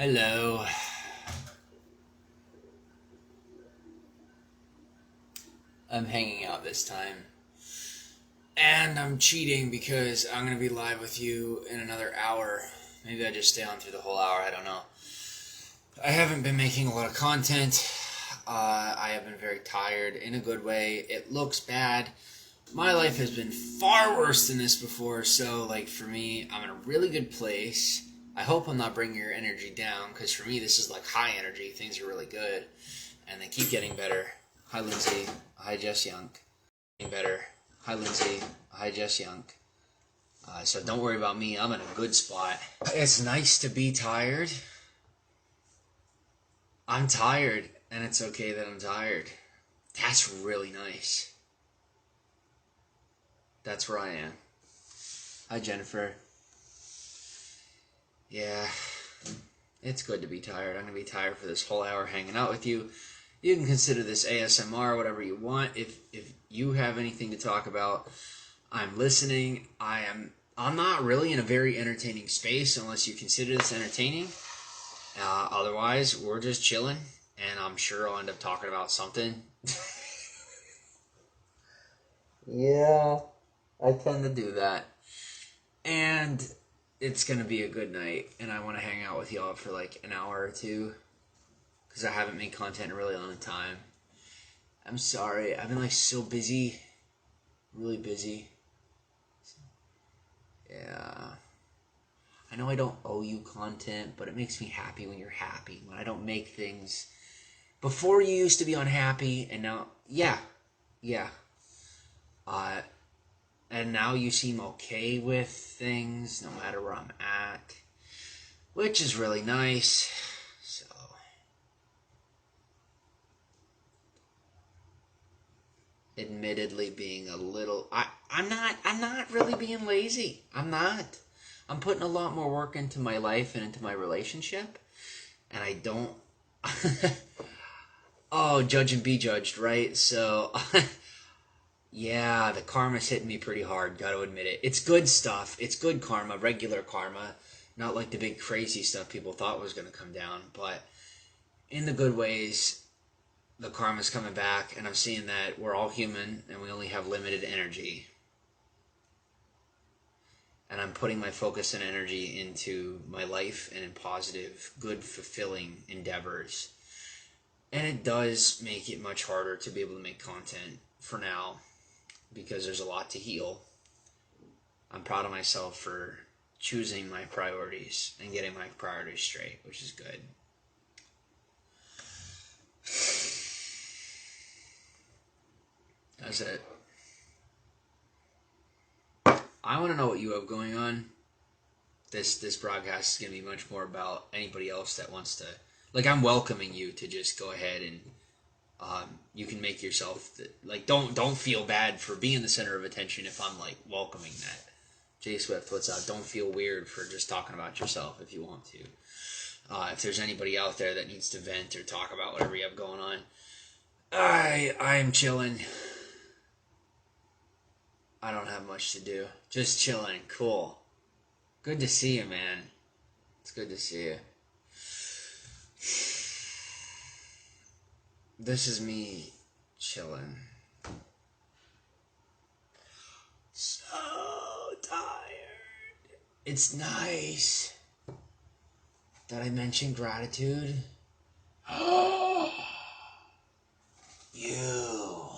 Hello. I'm hanging out this time. And I'm cheating because I'm going to be live with you in another hour. Maybe I just stay on through the whole hour, I don't know. I haven't been making a lot of content. I have been very tired in a good way. It looks bad. My life has been far worse than this before, so for me, I'm in a really good place. I hope I'm not bringing your energy down, because for me, this is high energy. Things are really good, and they keep getting better. Hi, Lindsay. Hi, Jess Young. Getting better. Hi, Lindsay. Hi, Jess Young. So don't worry about me. I'm in a good spot. It's nice to be tired. I'm tired, and it's okay that I'm tired. That's really nice. That's where I am. Hi, Jennifer. Yeah, it's good to be tired. I'm going to be tired for this whole hour hanging out with you. You can consider this ASMR, whatever you want. If you have anything to talk about, I'm listening. I'm not really in a very entertaining space unless you consider this entertaining. Otherwise, we're just chilling, and I'm sure I'll end up talking about something. Yeah, I tend to do that. And it's going to be a good night, and I want to hang out with y'all for an hour or two, because I haven't made content in a really long time. I'm sorry. I've been so busy. Really busy. Yeah. I know I don't owe you content, but it makes me happy when you're happy. When I don't make things. Before you used to be unhappy, and now, yeah. And now you seem okay with things, no matter where I'm at. Which is really nice. So. Admittedly being a little... I'm not really being lazy. I'm not. I'm putting a lot more work into my life and into my relationship. And I don't... Oh, judge and be judged, right? So, yeah, the karma's hitting me pretty hard, gotta admit it. It's good stuff. It's good karma, regular karma. Not like the big crazy stuff people thought was gonna come down. But in the good ways, the karma's coming back, and I'm seeing that we're all human, and we only have limited energy. And I'm putting my focus and energy into my life and in positive, good, fulfilling endeavors. And it does make it much harder to be able to make content for now, because there's a lot to heal. I'm proud of myself for choosing my priorities and getting my priorities straight, which is good. That's it. I want to know what you have going on. This broadcast is going to be much more about anybody else that wants to... I'm welcoming you to just go ahead and you can make yourself... don't feel bad for being the center of attention if I'm, welcoming that. J Swift, what's up? Don't feel weird for just talking about yourself if you want to. If there's anybody out there that needs to vent or talk about whatever you have going on, I'm chilling. I don't have much to do. Just chilling. Cool. Good to see you, man. It's good to see you. This is me chilling. So tired. It's nice. Did I mention gratitude? You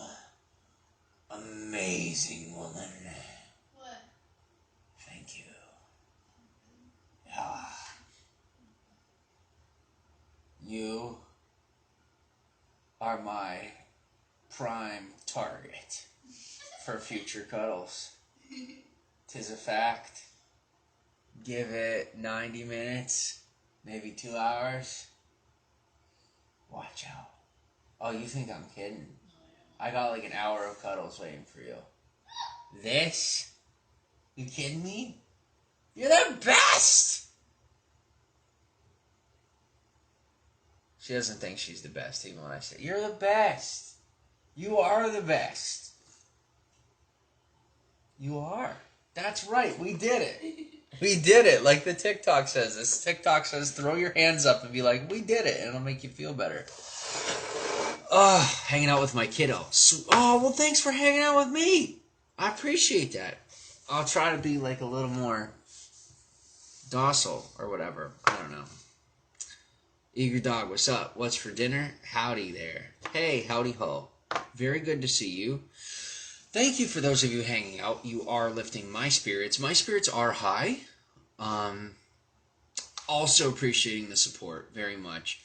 amazing woman. What? Thank you. Yeah. You are my prime target for future cuddles. 'Tis a fact. Give it 90 minutes, maybe 2 hours. Watch out. Oh, you think I'm kidding? I got an hour of cuddles waiting for you. This? You kidding me? You're the best! She doesn't think she's the best, even when I say, you're the best. You are the best. You are. That's right, we did it. We did it, like the TikTok says. This TikTok says throw your hands up and be like, we did it, and it'll make you feel better. Hanging out with my kiddo. Oh, well, thanks for hanging out with me. I appreciate that. I'll try to be like a little more docile or whatever. I don't know. Eager Dog, what's up? What's for dinner? Howdy there. Hey, howdy ho. Very good to see you. Thank you for those of you hanging out. You are lifting my spirits. My spirits are high. Also appreciating the support very much.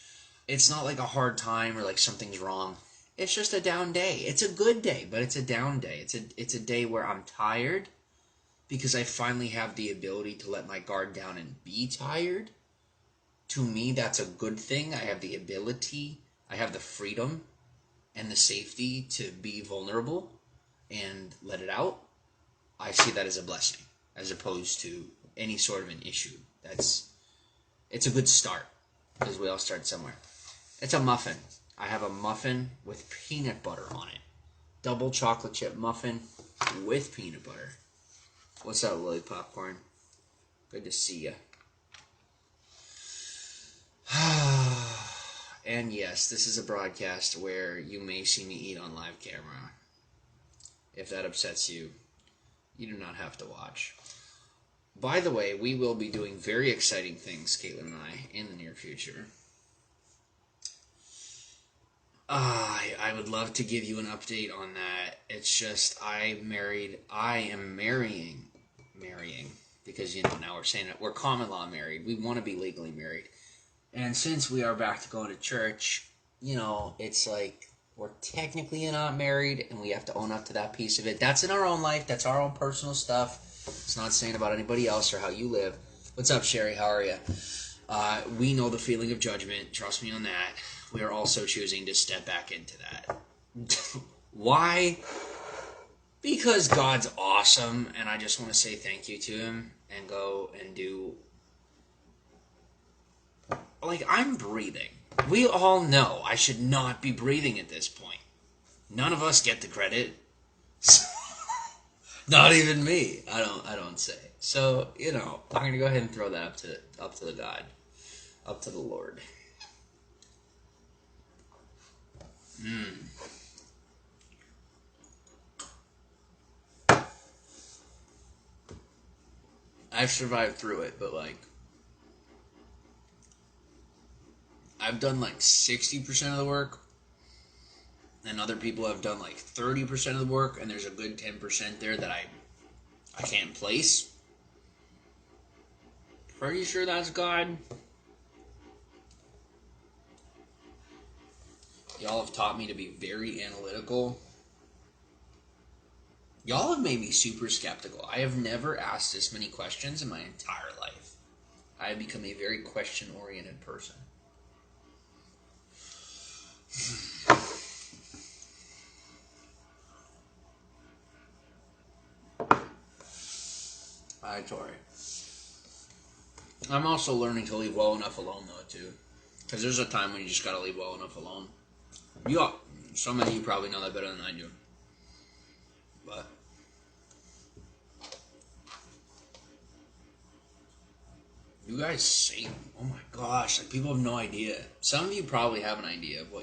It's not like a hard time or like something's wrong. It's just a down day. It's a good day, but it's a down day. It's a day where I'm tired because I finally have the ability to let my guard down and be tired. To me, that's a good thing. I have the ability, I have the freedom and the safety to be vulnerable and let it out. I see that as a blessing, as opposed to any sort of an issue. It's a good start, because we all start somewhere. It's a muffin. I have a muffin with peanut butter on it. Double chocolate chip muffin with peanut butter. What's up, Lily Popcorn? Good to see ya. And yes, this is a broadcast where you may see me eat on live camera. If that upsets you, you do not have to watch. By the way, we will be doing very exciting things, Caitlin and I, in the near future. I would love to give you an update on that. It's just I am marrying, because, now we're saying it, we're common law married. We want to be legally married. And since we are back to going to church, it's like we're technically not married, and we have to own up to that piece of it. That's in our own life. That's our own personal stuff. It's not saying about anybody else or how you live. What's up, Sherry? How are you? We know the feeling of judgment. Trust me on that. We are also choosing to step back into that. Why? Because God's awesome, and I just want to say thank you to him and go and do... I'm breathing. We all know I should not be breathing at this point. None of us get the credit. Not even me. I don't say. So, I'm going to go ahead and throw that up to the God. Up to the Lord. I've survived through it, but I've done 60% of the work, and other people have done 30% of the work, and there's a good 10% there that I can't place. Pretty sure that's God. Y'all have taught me to be very analytical. Y'all have made me super skeptical. I have never asked this many questions in my entire life. I have become a very question-oriented person. Hi, Tori. I'm also learning to leave well enough alone, though, too. Because there's a time when you just gotta leave well enough alone. Some of you probably know that better than I do. But you guys say, oh my gosh, people have no idea. Some of you probably have an idea of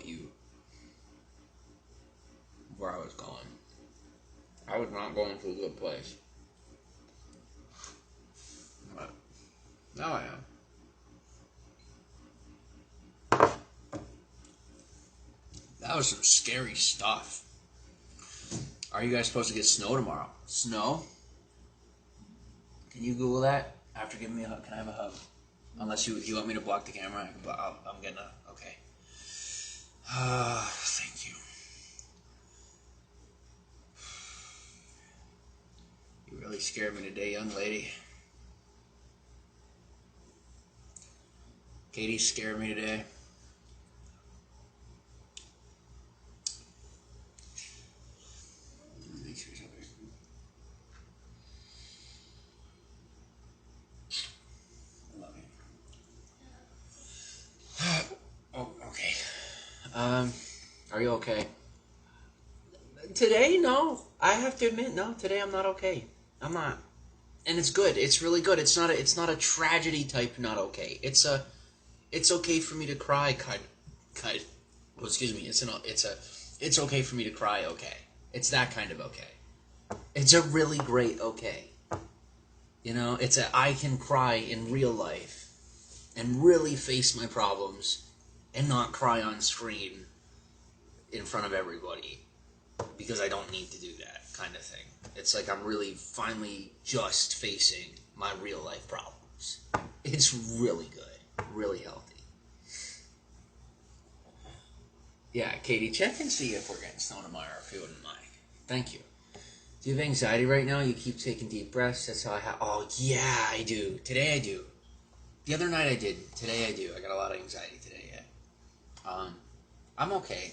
where I was going. I was not going to a good place. But now I am. That was some scary stuff. Are you guys supposed to get snow tomorrow? Snow? Can you Google that after giving me a hug? Can I have a hug? Unless you want me to block the camera. I'm getting a... Okay. Thank you. You really scared me today, young lady. Katie scared me today. Oh, okay. Are you okay? Today, no. I have to admit, no. Today I'm not okay. I'm not. and it's good. It's really good. It's not a tragedy type not okay. It's okay for me to cry kind. Well, excuse me. It's okay for me to cry. Okay, it's that kind of okay. It's a really great okay. It's a I can cry in real life and really face my problems and not cry on screen in front of everybody because I don't need to do that kind of thing. It's like I'm really finally just facing my real life problems. It's really good, really healthy. Yeah, Katie, check and see if we're getting snow tomorrow, if you wouldn't mind. Thank you. Do you have anxiety right now? You keep taking deep breaths. That's how I have. Oh yeah, I do. Today I do. The other night I did. Today I do. I got a lot of anxiety today. Yeah. I'm okay.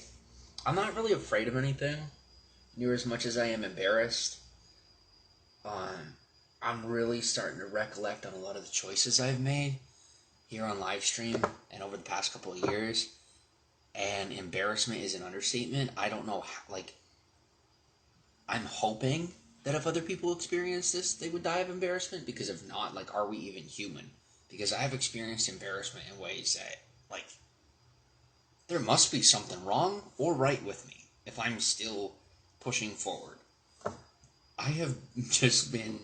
I'm not really afraid of anything near as much as I am embarrassed. I'm really starting to recollect on a lot of the choices I've made here on live stream and over the past couple of years. And embarrassment is an understatement. I don't know how, like, I'm hoping that if other people experience this, they would die of embarrassment. Because if not, like, are we even human? Because I have experienced embarrassment in ways that, like, there must be something wrong or right with me if I'm still pushing forward. I have just been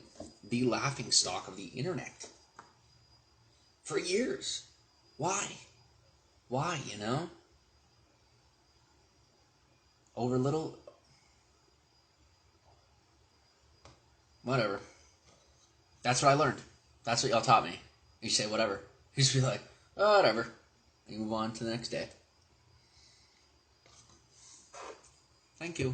the laughing stock of the internet for years. Why? Why, Over little. Whatever. That's what I learned. That's what y'all taught me. You say whatever. You just be like, oh, whatever. And you move on to the next day. Thank you.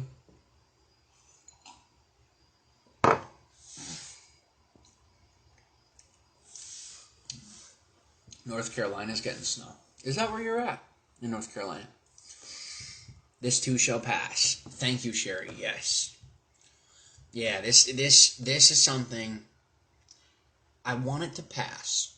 North Carolina's getting snow. Is that where you're at? In North Carolina. This too shall pass. Thank you, Sherry. Yes. Yeah, this is something I want it to pass.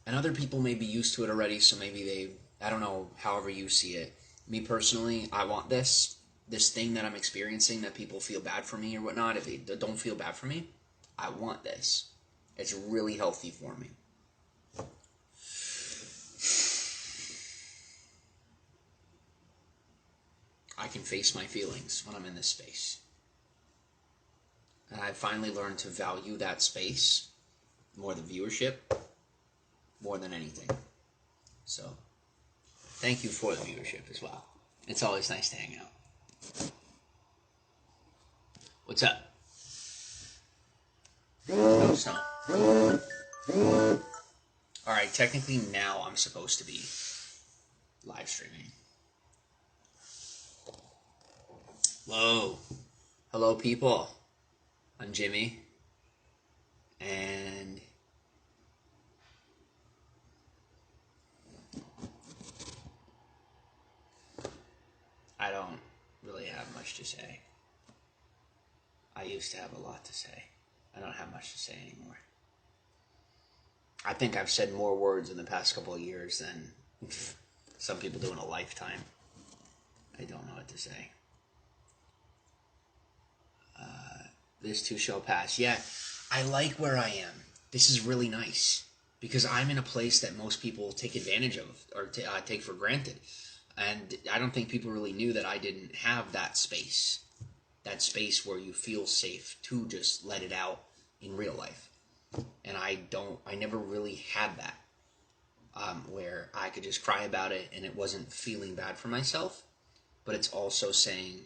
And other people may be used to it already, so maybe I don't know, however you see it. Me personally, I want this thing that I'm experiencing, that people feel bad for me or whatnot. If they don't feel bad for me, I want this. It's really healthy for me. I can face my feelings when I'm in this space. And I finally learned to value that space more than viewership, more than anything. So, thank you for the viewership as well. It's always nice to hang out. What's up? No snow. Alright, technically now I'm supposed to be live streaming. Hello. Hello, people. I'm Jimmy. And I don't really have much to say. I used to have a lot to say. I don't have much to say anymore. I think I've said more words in the past couple of years than some people do in a lifetime. I don't know what to say. This too shall pass. Yeah, I like where I am. This is really nice. Because I'm in a place that most people take advantage of or take for granted. And I don't think people really knew that I didn't have that space. That space where you feel safe to just let it out in real life. And I never really had that. Where I could just cry about it and it wasn't feeling bad for myself. But it's also saying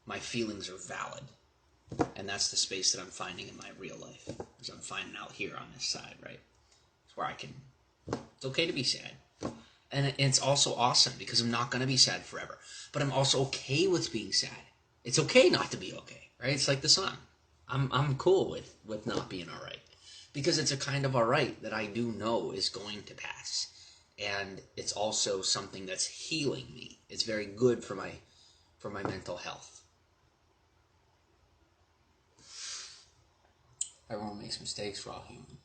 my feelings are valid. And that's the space that I'm finding in my real life. As I'm finding out here on this side, right? It's where it's okay to be sad. And it's also awesome because I'm not going to be sad forever. But I'm also okay with being sad. It's okay not to be okay, right? It's like the song. I'm cool with not being all right. Because it's a kind of all right that I do know is going to pass. And it's also something that's healing me. It's very good for my mental health. Everyone makes mistakes, we're all human.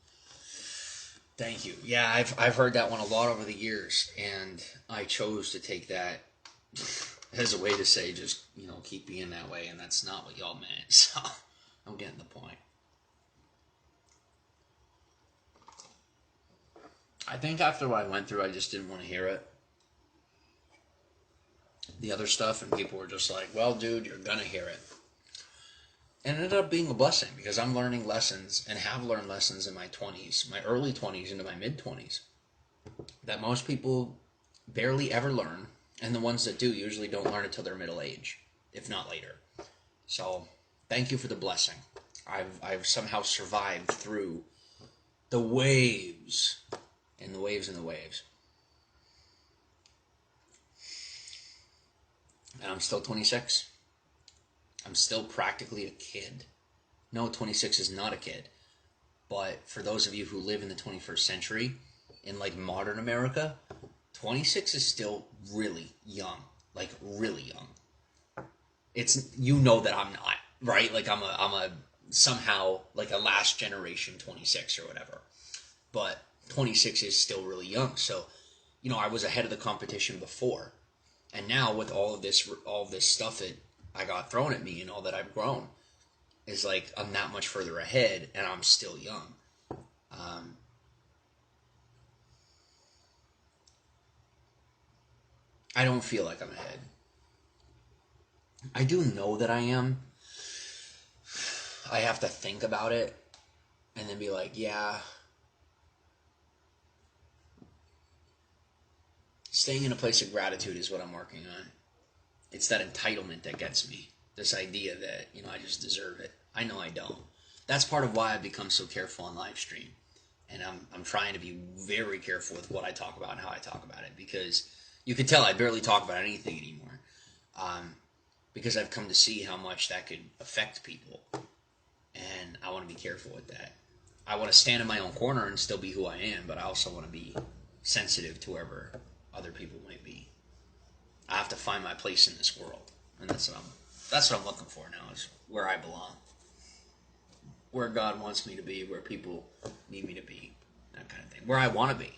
Thank you. Yeah, I've heard that one a lot over the years, and I chose to take that as a way to say just, keep being that way, and that's not what y'all meant, so I'm getting the point. I think after what I went through, I just didn't want to hear it. The other stuff, and people were just like, well, dude, you're gonna hear it. And it ended up being a blessing because I'm learning lessons and have learned lessons in my 20s, my early 20s into my mid 20s, that most people barely ever learn, and the ones that do usually don't learn until their middle age, if not later. So, thank you for the blessing. I've somehow survived through the waves and the waves and the waves. And I'm still 26. I'm still practically a kid. No, 26 is not a kid. But for those of you who live in the 21st century, in like modern America, 26 is still really young. Like really young. It's, you know that I'm not, right? Like I'm a somehow like a last generation 26 or whatever. But 26 is still really young. So, you know, I was ahead of the competition before. And now with all of this stuff that I got thrown at me and all that I've grown, is like I'm that much further ahead and I'm still young. I don't feel like I'm ahead. I do know that I am. I have to think about it and then be like, yeah. Staying in a place of gratitude is what I'm working on. It's that entitlement that gets me. This idea that, you know, I just deserve it. I know I don't. That's part of why I've become so careful on live stream. And I'm trying to be very careful with what I talk about and how I talk about it, because you can tell I barely talk about anything anymore. Because I've come to see how much that could affect people. And I want to be careful with that. I want to stand in my own corner and still be who I am, but I also want to be sensitive to wherever other people might be. I have to find my place in this world, and that's what I'm looking for now, is where I belong, where God wants me to be, where people need me to be, that kind of thing, where I want to be,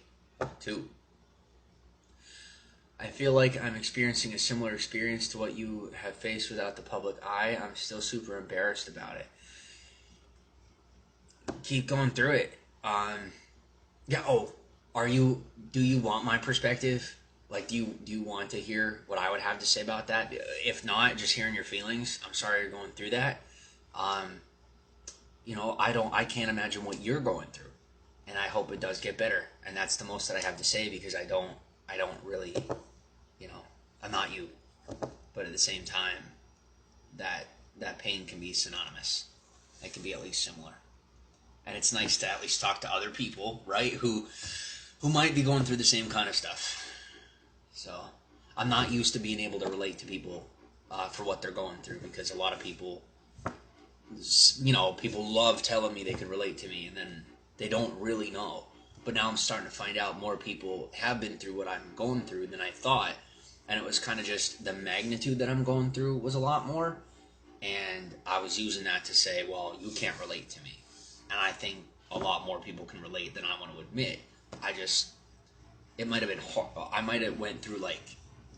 too. I feel like I'm experiencing a similar experience to what you have faced without the public eye. I'm still super embarrassed about it. Keep going through it. Yeah. Oh, do you want my perspective? Like, do you want to hear what I would have to say about that? If not, just hearing your feelings. I'm sorry you're going through that. You know, I can't imagine what you're going through, and I hope it does get better. And that's the most that I have to say, because I don't really, you know, I'm not you, but at the same time, that pain can be synonymous. It can be at least similar, and it's nice to at least talk to other people, right? Who might be going through the same kind of stuff. So I'm not used to being able to relate to people for what they're going through, because a lot of people, you know, people love telling me they can relate to me, and then they don't really know. But now I'm starting to find out more people have been through what I'm going through than I thought, and it was kind of just the magnitude that I'm going through was a lot more, and I was using that to say, well, you can't relate to me, and I think a lot more people can relate than I want to admit. It might have been hard. I might have went through like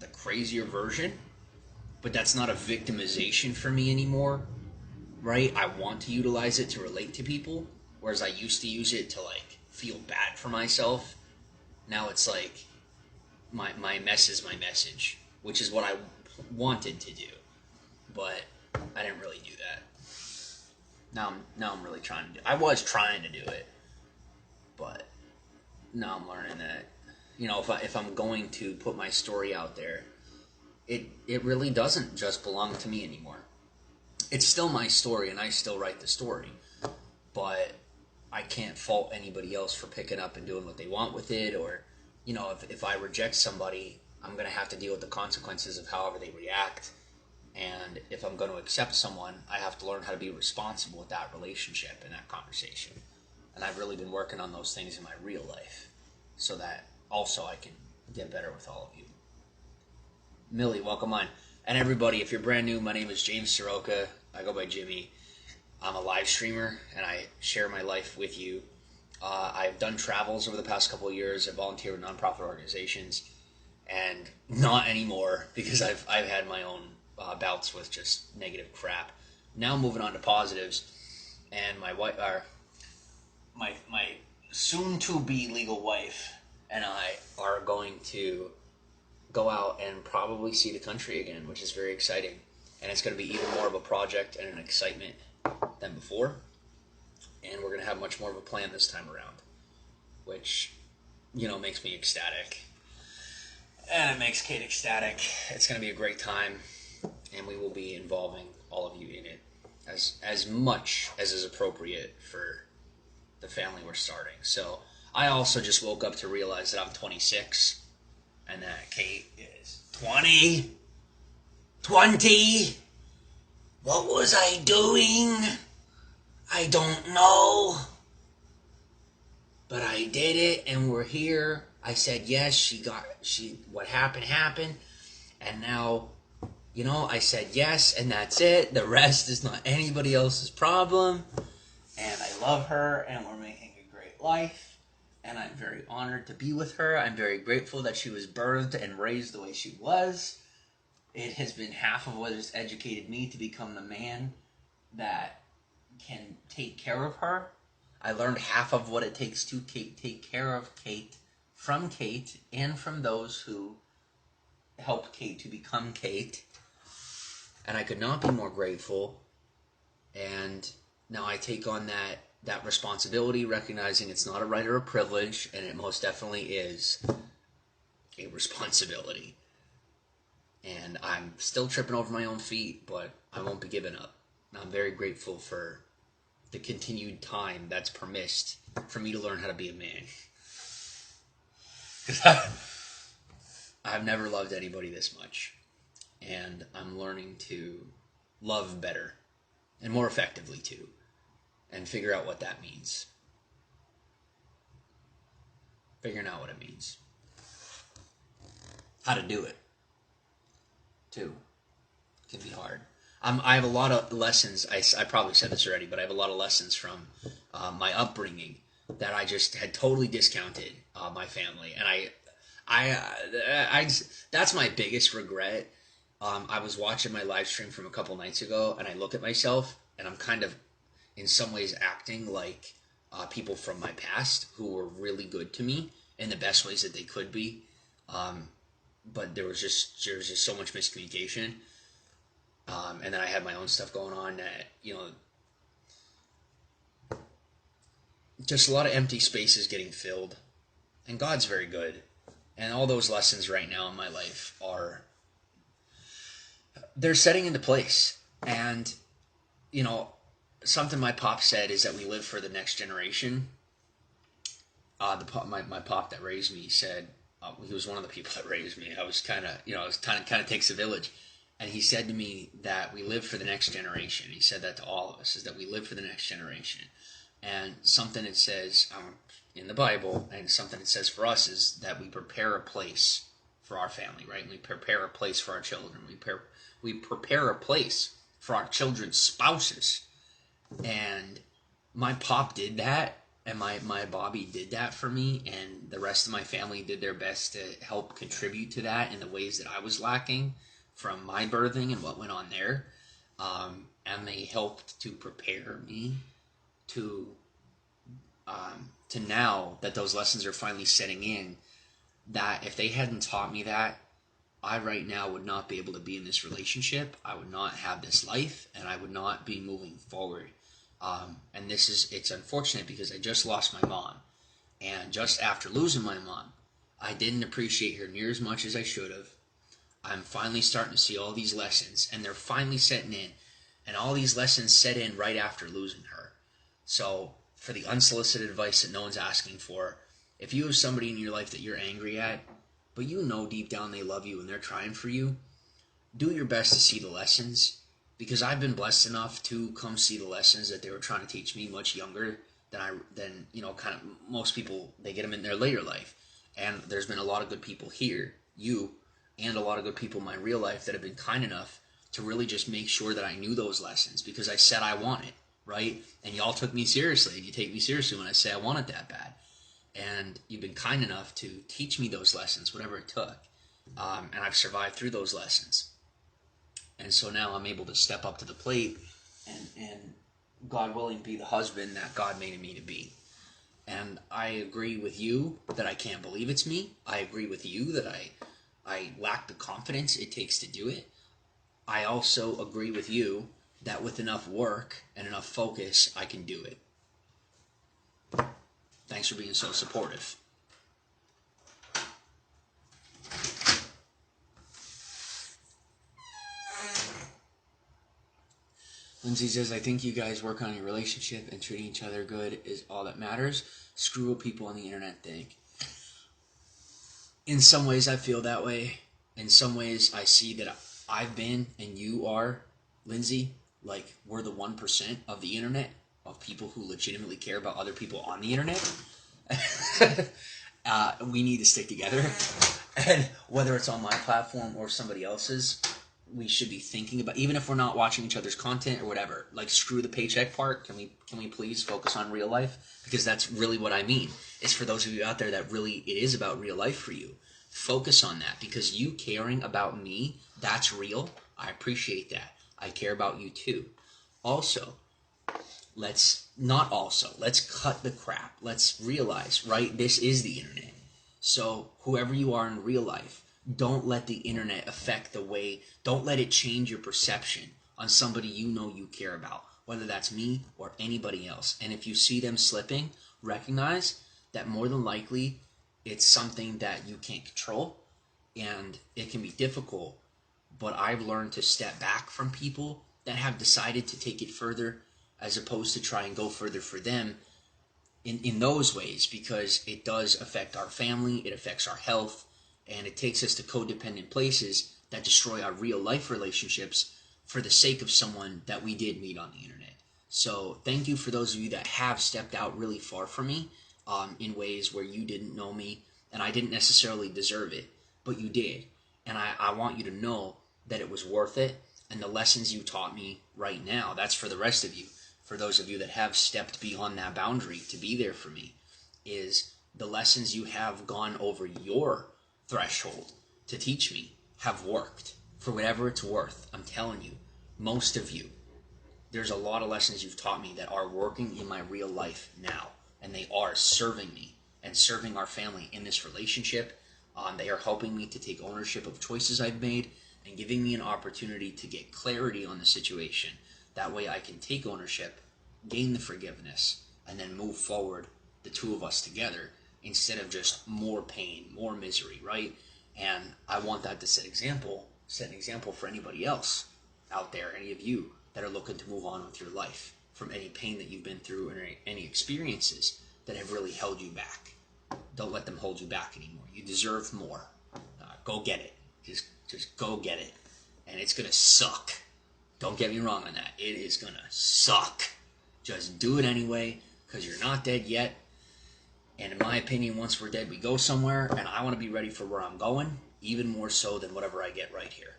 the crazier version, but that's not a victimization for me anymore, right? I want to utilize it to relate to people, whereas I used to use it to like feel bad for myself. Now it's like my mess is my message, which is what I wanted to do, but I didn't really do that. Now I'm really trying to do. I was trying to do it, but now I'm learning that, you know, if I'm going to put my story out there, it really doesn't just belong to me anymore. It's still my story, and I still write the story, but I can't fault anybody else for picking up and doing what they want with it. Or, you know, if I reject somebody, I'm going to have to deal with the consequences of however they react. And if I'm going to accept someone, I have to learn how to be responsible with that relationship and that conversation. And I've really been working on those things in my real life, so that also I can get better with all of you. Millie, welcome on. And everybody, if you're brand new, my name is James Saroka. I go by Jimmy. I'm a live streamer, and I share my life with you. I've done travels over the past couple of years. I volunteer with nonprofit organizations, and not anymore, because I've had my own bouts with just negative crap. Now moving on to positives, and my wife, my soon-to-be legal wife, and I are going to go out and probably see the country again, which is very exciting. And it's going to be even more of a project and an excitement than before. And we're going to have much more of a plan this time around, which, makes me ecstatic. And it makes Kate ecstatic. It's going to be a great time, and we will be involving all of you in it as much as is appropriate for the family we're starting. So I also just woke up to realize that I'm 26 and that Kate is 20. 20? What was I doing? I don't know. But I did it, and we're here. I said yes, what happened. And now, I said yes, and that's it. The rest is not anybody else's problem. And I love her, and we're making a great life. And I'm very honored to be with her. I'm very grateful that she was birthed and raised the way she was. It has been half of what has educated me to become the man that can take care of her. I learned half of what it takes to take care of Kate from Kate and from those who helped Kate to become Kate. And I could not be more grateful. And now I take on that responsibility, recognizing it's not a right or a privilege, and it most definitely is a responsibility. And I'm still tripping over my own feet, but I won't be giving up. And I'm very grateful for the continued time that's permissed for me to learn how to be a man. Because I've never loved anybody this much. And I'm learning to love better and more effectively too, and figure out what that means. Figuring out what it means. How to do it, too. It can be hard. I have a lot of lessons. I probably said this already, but I have a lot of lessons from my upbringing that I just had totally discounted my family, and I that's my biggest regret. I was watching my live stream from a couple nights ago, and I look at myself, and I'm kind of, in some ways, acting like people from my past who were really good to me in the best ways that they could be, but there was just so much miscommunication. And then I had my own stuff going on that, just a lot of empty spaces getting filled. And God's very good. And all those lessons right now in my life they're setting into place. And, something my pop said is that we live for the next generation. My pop that raised me said, he was one of the people that raised me. I was kind of takes a village. And he said to me that we live for the next generation. He said that to all of us, is that we live for the next generation. And something it says in the Bible, and something it says for us, is that we prepare a place for our family, right? We prepare a place for our children. We prepare a place for our children's spouses. And my pop did that, and my Bobby did that for me, and the rest of my family did their best to help contribute to that in the ways that I was lacking from my birthing and what went on there. And they helped to prepare me to now that those lessons are finally setting in, that if they hadn't taught me that, I right now would not be able to be in this relationship. I would not have this life, and I would not be moving forward. And it's unfortunate because I just lost my mom. And just after losing my mom, I didn't appreciate her near as much as I should have. I'm finally starting to see all these lessons, and they're finally setting in. And all these lessons set in right after losing her. So, for the unsolicited advice that no one's asking for, if you have somebody in your life that you're angry at, but deep down they love you and they're trying for you, do your best to see the lessons. Because I've been blessed enough to come see the lessons that they were trying to teach me much younger than kind of most people. They get them in their later life. And there's been a lot of good people here, you, and a lot of good people in my real life that have been kind enough to really just make sure that I knew those lessons, because I said I want it, right? And y'all took me seriously, and you take me seriously when I say I want it that bad. And you've been kind enough to teach me those lessons, whatever it took. And I've survived through those lessons. And so now I'm able to step up to the plate and God willing, be the husband that God made me to be. And I agree with you that I can't believe it's me. I agree with you that I lack the confidence it takes to do it. I also agree with you that with enough work and enough focus, I can do it. Thanks for being so supportive. Lindsay says, I think you guys work on your relationship and treating each other good is all that matters. Screw what people on the internet think. In some ways, I feel that way. In some ways, I see that I've been, and you are, Lindsay, like we're the 1% of the internet, of people who legitimately care about other people on the internet. We need to stick together. And whether it's on my platform or somebody else's, we should be thinking about, even if we're not watching each other's content or whatever, like screw the paycheck part. Can we please focus on real life? Because that's really what I mean. It's for those of you out there that really it is about real life for you. Focus on that, because you caring about me, that's real. I appreciate that. I care about you too. Also, let's cut the crap. Let's realize, right? This is the internet. So whoever you are in real life, don't let the internet affect don't let it change your perception on somebody you know you care about, whether that's me or anybody else. And if you see them slipping, recognize that more than likely it's something that you can't control, and it can be difficult, but I've learned to step back from people that have decided to take it further as opposed to try and go further for them in those ways, because it does affect our family, it affects our health, and it takes us to codependent places that destroy our real life relationships for the sake of someone that we did meet on the internet. So thank you for those of you that have stepped out really far from me in ways where you didn't know me and I didn't necessarily deserve it, but you did. And I want you to know that it was worth it, and the lessons you taught me right now, that's for the rest of you. For those of you that have stepped beyond that boundary to be there for me, is the lessons you have gone over your threshold to teach me have worked. For whatever it's worth, I'm telling you, most of you, there's a lot of lessons you've taught me that are working in my real life now, and they are serving me and serving our family in this relationship. They are helping me to take ownership of choices I've made and giving me an opportunity to get clarity on the situation. That way I can take ownership, gain the forgiveness, and then move forward, the two of us together, instead of just more pain, more misery, right? And I want that to set an example for anybody else out there, any of you that are looking to move on with your life from any pain that you've been through or any experiences that have really held you back. Don't let them hold you back anymore. You deserve more. Go get it. Just go get it. And it's going to suck. Don't get me wrong on that. It is going to suck. Just do it anyway, because you're not dead yet. And in my opinion, once we're dead, we go somewhere, and I want to be ready for where I'm going, even more so than whatever I get right here.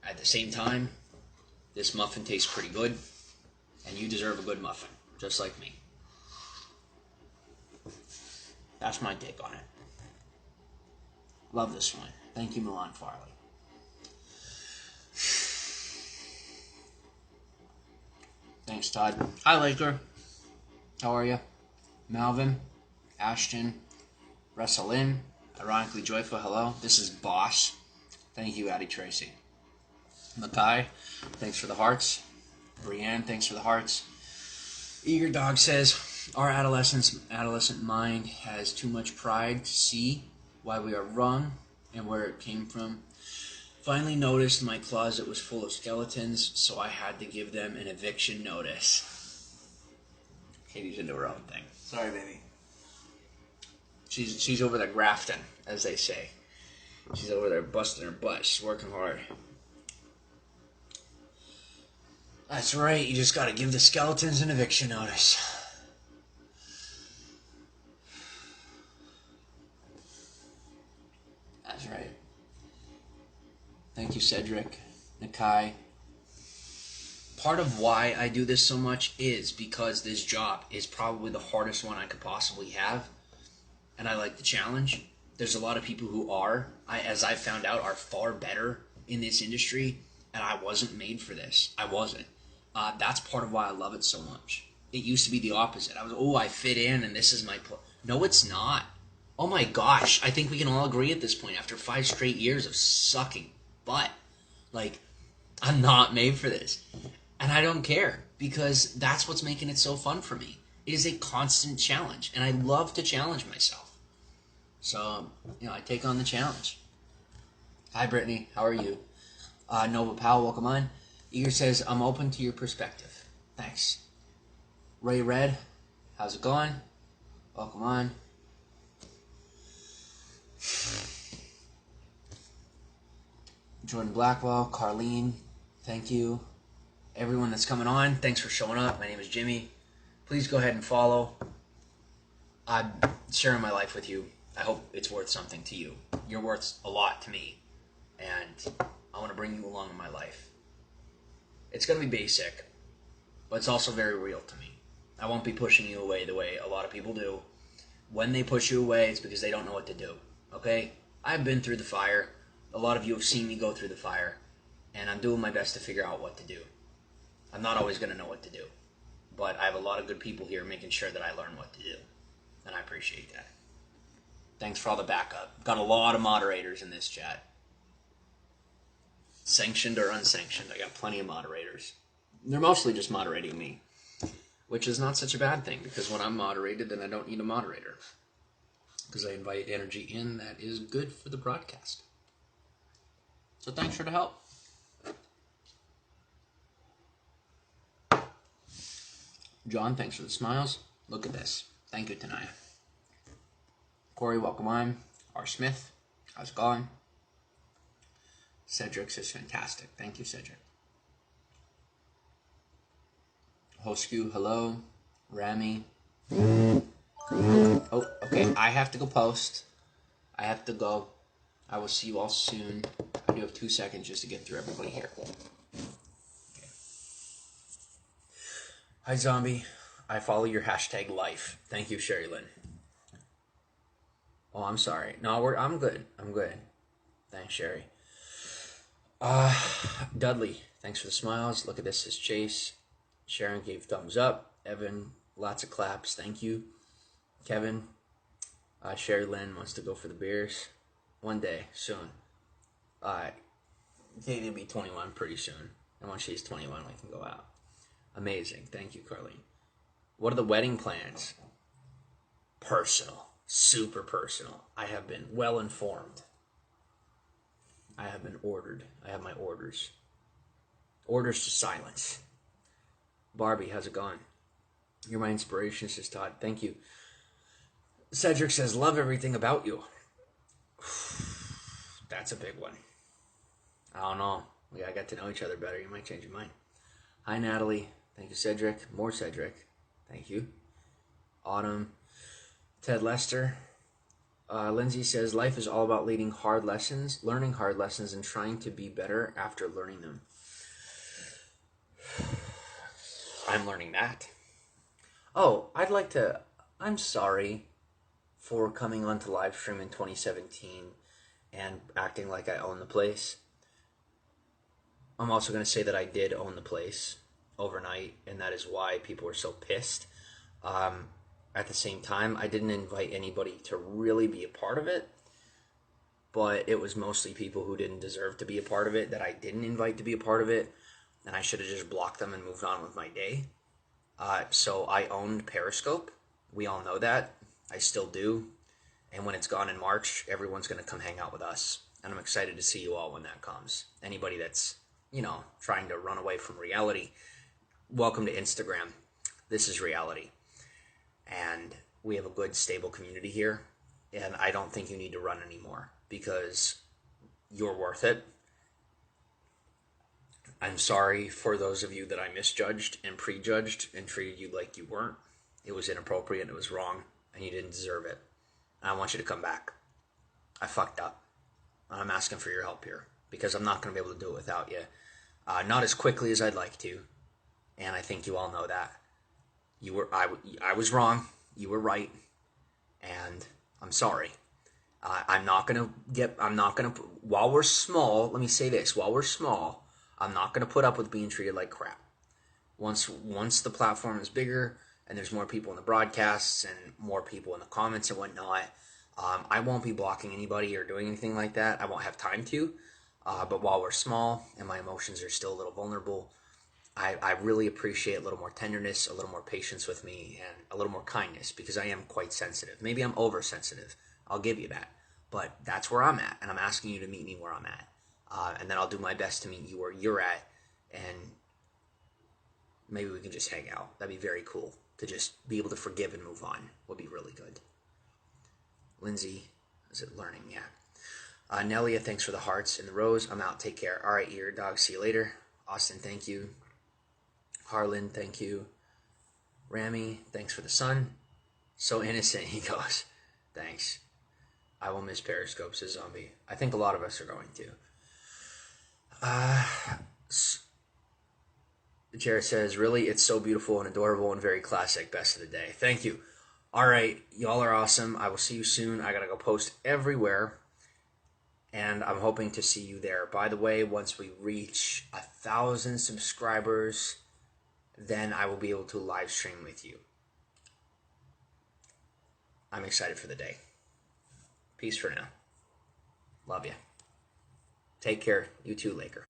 At the same time, this muffin tastes pretty good, and you deserve a good muffin, just like me. That's my take on it. Love this one. Thank you, Milan Farley. Thanks, Todd. Hi, Laker. How are you? Malvin, Ashton, Russelin, Ironically Joyful, hello. This is Boss. Thank you, Addie Tracy. Makai, thanks for the hearts. Brienne, thanks for the hearts. Eager Dog says, our adolescent mind has too much pride to see why we are wrong and where it came from. Finally noticed my closet was full of skeletons, so I had to give them an eviction notice. Katie's into her own thing. Sorry, baby. She's over there grafting, as they say. She's over there busting her butt. She's working hard. That's right, you just gotta give the skeletons an eviction notice. That's right. Thank you, Cedric, Nakai. Part of why I do this so much is because this job is probably the hardest one I could possibly have, and I like the challenge. There's a lot of people who as I found out, are far better in this industry, and I wasn't made for this. I wasn't. That's part of why I love it so much. It used to be the opposite. I was, oh, I fit in and this is my place. No, it's not. Oh my gosh, I think we can all agree at this point after 5 straight years of sucking butt. Like, I'm not made for this. And I don't care because that's what's making it so fun for me. It is a constant challenge and I love to challenge myself. So, I take on the challenge. Hi, Brittany. How are you? Nova Powell, welcome on. Eager says, I'm open to your perspective. Thanks. Ray Red, how's it going? Welcome on. Jordan Blackwell, Carlene, thank you. Everyone that's coming on, thanks for showing up. My name is Jimmy. Please go ahead and follow. I'm sharing my life with you. I hope it's worth something to you. You're worth a lot to me. And I want to bring you along in my life. It's going to be basic, but it's also very real to me. I won't be pushing you away the way a lot of people do. When they push you away, it's because they don't know what to do. Okay? I've been through the fire. A lot of you have seen me go through the fire. And I'm doing my best to figure out what to do. I'm not always going to know what to do. But I have a lot of good people here making sure that I learn what to do. And I appreciate that. Thanks for all the backup. Got a lot of moderators in this chat. Sanctioned or unsanctioned, I got plenty of moderators. They're mostly just moderating me. Which is not such a bad thing, because when I'm moderated, then I don't need a moderator. Because I invite energy in that is good for the broadcast. So thanks for the help. John, thanks for the smiles. Look at this. Thank you, Tanaya. Corey, welcome on. R. Smith, how's it going? Cedric says fantastic. Thank you, Cedric. Hosku, hello. Rami. Oh, okay. I have to go post. I have to go. I will see you all soon. I do have 2 seconds just to get through everybody here. Okay. Hi, Zombie. I follow your hashtag life. Thank you, Sherry Lynn. Oh, I'm sorry. No, I'm good. I'm good. Thanks, Sherry. Dudley, thanks for the smiles. Look at this, says Chase. Sharon gave thumbs up. Evan, lots of claps. Thank you. Kevin, Sherry Lynn wants to go for the beers. One day, soon. Katie will be 21 pretty soon. And when she's 21, we can go out. Amazing. Thank you, Carlene. What are the wedding plans? Personal. Super personal. I have been well informed. I have been ordered. I have my orders. Orders to silence. Barbie, how's it going? You're my inspiration, says Todd. Thank you. Cedric says, love everything about you. That's a big one. I don't know. We gotta get to know each other better. You might change your mind. Hi, Natalie. Thank you, Cedric. More Cedric. Thank you. Autumn. Ted Lester. Lindsay says, life is all about learning hard lessons, and trying to be better after learning them. I'm learning that. Oh, I'm sorry for coming onto live stream in 2017 and acting like I own the place. I'm also going to say that I did own the place overnight, and that is why people were so pissed. At the same time, I didn't invite anybody to really be a part of it, but it was mostly people who didn't deserve to be a part of it that I didn't invite to be a part of it, and I should have just blocked them and moved on with my day. So I owned Periscope. We all know that. I still do. And when it's gone in March, everyone's going to come hang out with us. And I'm excited to see you all when that comes. Anybody that's, trying to run away from reality, welcome to Instagram. This is reality. And we have a good, stable community here. And I don't think you need to run anymore because you're worth it. I'm sorry for those of you that I misjudged and prejudged and treated you like you weren't. It was inappropriate, it was wrong, and you didn't deserve it. And I want you to come back. I fucked up. And I'm asking for your help here because I'm not going to be able to do it without you. Not as quickly as I'd like to. And I think you all know that. I was wrong. You were right. And I'm sorry. While we're small, let me say this. While we're small, I'm not going to put up with being treated like crap. once the platform is bigger and there's more people in the broadcasts and more people in the comments and whatnot, I won't be blocking anybody or doing anything like that. I won't have time to. But while we're small and my emotions are still a little vulnerable, I really appreciate a little more tenderness, a little more patience with me, and a little more kindness, because I am quite sensitive. Maybe I'm oversensitive. I'll give you that. But that's where I'm at, and I'm asking you to meet me where I'm at. And then I'll do my best to meet you where you're at, and maybe we can just hang out. That'd be very cool. To just be able to forgive and move on would be really good. Lindsay, is it learning? Yeah. Nelia, thanks for the hearts and the rose. I'm out. Take care. All right, ear dog. See you later. Austin, thank you. Harlan, thank you. Rami, thanks for the sun. So innocent, he goes. Thanks. I will miss Periscope, says Zombie. I think a lot of us are going to. Jared says, really, it's so beautiful and adorable and very classic. Best of the day. Thank you. All right, y'all are awesome. I will see you soon. I gotta go post everywhere, and I'm hoping to see you there. By the way, once we reach 1,000 subscribers, then I will be able to live stream with you. I'm excited for the day. Peace for now. Love ya. Take care. You too, Laker.